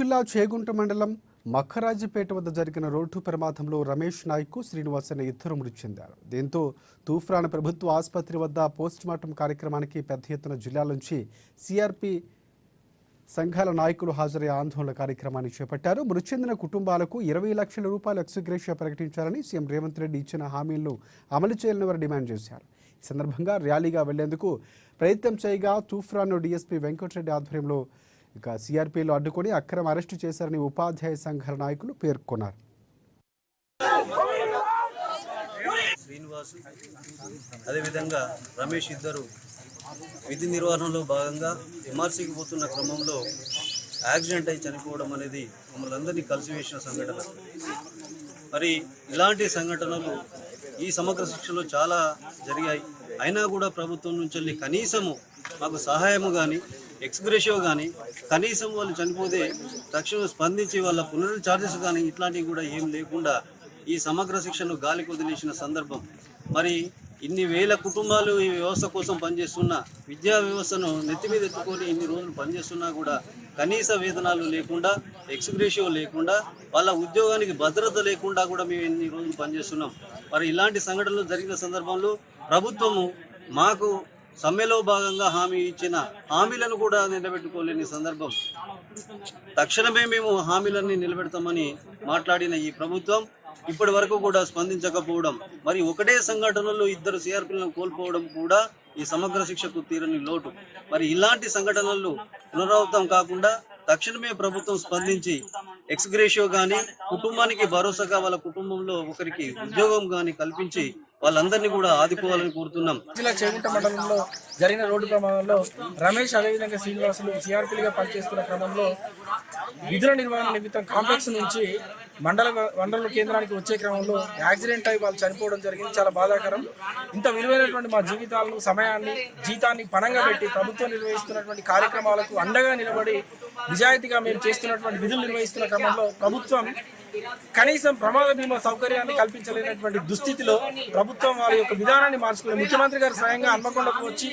జిల్లా చేగుంట మండలం మఖరాజపేట వద్ద జరిగిన రోడ్డు ప్రమాదంలో రమేష్ నాయక్ శ్రీనివాస్ అనే ఇద్దరు మృతి చెందారు. దీంతో తూఫ్రాన్ ప్రభుత్వ ఆసుపత్రి వద్ద పోస్టుమార్టం కార్యక్రమానికి పెద్ద ఎత్తున జిల్లా నుంచి సిఆర్పి సంఘాల నాయకులు హాజరై ఆందోళన కార్యక్రమాన్ని చేపట్టారు. మృతి చెందిన కుటుంబాలకు 20 లక్షల రూపాయల ఎక్స్గ్రేషియా ప్రకటించాలని సీఎం రేవంత్ రెడ్డి ఇచ్చిన హామీలను అమలు చేయాలని వారు డిమాండ్ చేశారు. ఈ సందర్భంగా ర్యాలీగా వెళ్లేందుకు ప్రయత్నం చేయగా తూఫ్రాన్ డీఎస్పీ వెంకటరెడ్డి ఆధ్వర్యంలో సిఆర్పీలో అడ్డుకొని అక్రమ అరెస్టు చేశారని ఉపాధ్యాయ సంఘాల నాయకులు పేర్కొన్నారు. శ్రీనివాసు అదేవిధంగా రమేష్ ఇద్దరు విధి నిర్వహణలో భాగంగా ఎంఆర్సీకి పోతున్న క్రమంలో యాక్సిడెంట్ అయి చనిపోవడం అనేది మమ్మల్ని అందరినీ కలిసివేసిన సంఘటన. మరి ఇలాంటి సంఘటనలు ఈ సమగ్ర శిక్షలో చాలా జరిగాయి. అయినా కూడా ప్రభుత్వం నుంచి కనీసము మాకు సహాయము కానీ ఎక్స్గ్రేషియో కానీ కనీసం వాళ్ళు చనిపోతే తక్షణం స్పందించి వాళ్ళ పునరుద్ధరణ ఛార్జెస్ కానీ ఇట్లాంటివి కూడా ఏం లేకుండా ఈ సమగ్ర శిక్షను గాలికి వదిలేసిన సందర్భం. మరి ఇన్ని వేల కుటుంబాలు ఈ వ్యవస్థ కోసం పనిచేస్తున్న విద్యా వ్యవస్థను నెత్తి మీద ఎత్తుకొని ఇన్ని రోజులు పనిచేస్తున్నా కూడా కనీస వేతనాలు లేకుండా ఎక్స్గ్రేషియో లేకుండా వాళ్ళ ఉద్యోగానికి భద్రత లేకుండా కూడా మేము ఇన్ని రోజులు పనిచేస్తున్నాం. మరి ఇలాంటి సంఘటనలు జరిగిన సందర్భంలో ప్రభుత్వము మాకు సమ్మెలో భాగంగా హామీ ఇచ్చిన హామీలను కూడా నిలబెట్టుకోలేని సందర్భం. తక్షణమే మేము హామీలన్నీ నిలబెడతామని మాట్లాడిన ఈ ప్రభుత్వం ఇప్పటి వరకు కూడా స్పందించకపోవడం, మరి ఒకటే సంఘటనలో ఇద్దరు సిఆర్పీలను కోల్పోవడం కూడా ఈ సమగ్ర శిక్షకు తీరని లోటు. మరి ఇలాంటి సంఘటనలు పునరావృతం కాకుండా తక్షణమే ప్రభుత్వం స్పందించి ఎక్స్గ్రేషియో కానీ కుటుంబానికి భరోసాగా వాళ్ళ కుటుంబంలో ఒకరికి ఉద్యోగం కానీ కల్పించి వాళ్ళందరినీ కూడా ఆదుకోవాలని కోరుతున్నాం. జిల్లా చేగుంట మండలంలో జరిగిన రోడ్డు ప్రమాదంలో రమేష్ అదేవిధంగా శ్రీనివాసులు సిఆర్పీలుగా పనిచేస్తున్న క్రమంలో విధుల నిర్వహణ నిమిత్తం కాంప్లెక్స్ నుంచి మండల కేంద్రానికి వచ్చే క్రమంలో యాక్సిడెంట్ అయి వాళ్ళు చనిపోవడం జరిగింది. చాలా బాధాకరం. ఇంత విలువైనటువంటి మా జీవితాలను సమయాన్ని జీతాన్ని పణంగా పెట్టి ప్రభుత్వం నిర్వహిస్తున్నటువంటి కార్యక్రమాలకు అండగా నిలబడి నిజాయితీగా మేము చేస్తున్నటువంటి విధులు నిర్వహిస్తున్న క్రమంలో ప్రభుత్వం కనీసం ప్రమాద బీమా సౌకర్యాన్ని కల్పించలేనటువంటి దుస్థితిలో ప్రభుత్వం వారి యొక్క విధానాన్ని మార్చుకుని ముఖ్యమంత్రి గారు స్వయంగా హన్మకొండకు వచ్చి